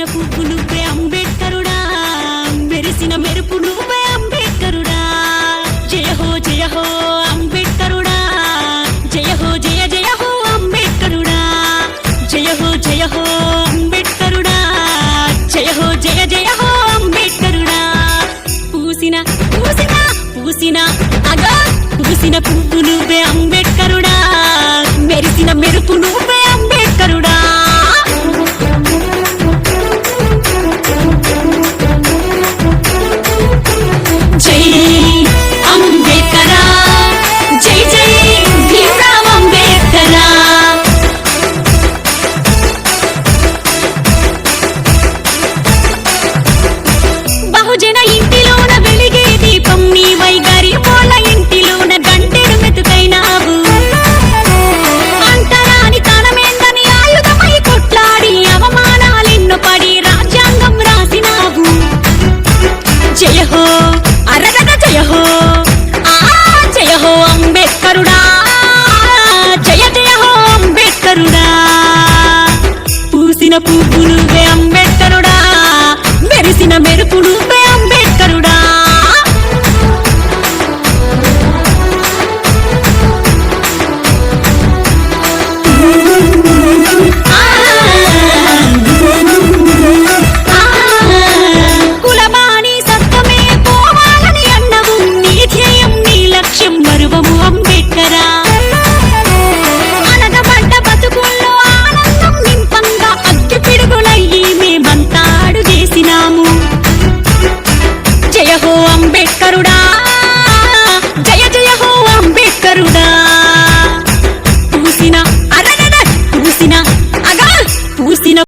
పూసిన పువ్వు నువ్వే అంబేద్కరుడా, మెరిసిన మెరుపు నువ్వే అంబేద్కరుడా. జయ హో అంబేద్కరుడా, జయ హో అంబేద్కరుడా. జయ హో అంబేద్కరుడా, జయ హో అంబేద్కరుడా. పూసిన పూసిన పూసిన అగా పూసిన పువ్వు నువ్వే అంబేద్కరుడా, మెరిసిన మెరుపు నువ్వే అంబేద్కరుడా. జై అంబేద్కరా, జై జై భీమ్రావ్ అంబేద్కరా. బహుజన ఇంటిలోన వెలిగే దీపం నీవై, గరీబోళ్ళ ఇంటిలోన గంటెడు మెతుకైనావు. అంటరాని తనమేందని ఆయుధమై కొట్లాడి అవమానాలెన్నో పడి రాజ్యాంగం రాసినావు. జయ హో అరగద జయ హో అంబేద్కరుడా, జయ హో అంబేద్కరుడా. పూసిన పువ్వు నువ్వే అంబేద్కరుడా, మెరిసిన మెరుపు నువ్వే అంబేద్కరుడా. కులమాని సత్వమే పోవాలని అన్నవు, నీ ధ్యేయం నీ లక్ష్యం మరువము అంబేద్కరా. అనగబడ్డ బతుకుల్లో ఆనందం నింపంగా అగ్గి పిడుగులయ్యి మేమంతా అడుగేసినాము. జయ హో అంబేద్కరుడా.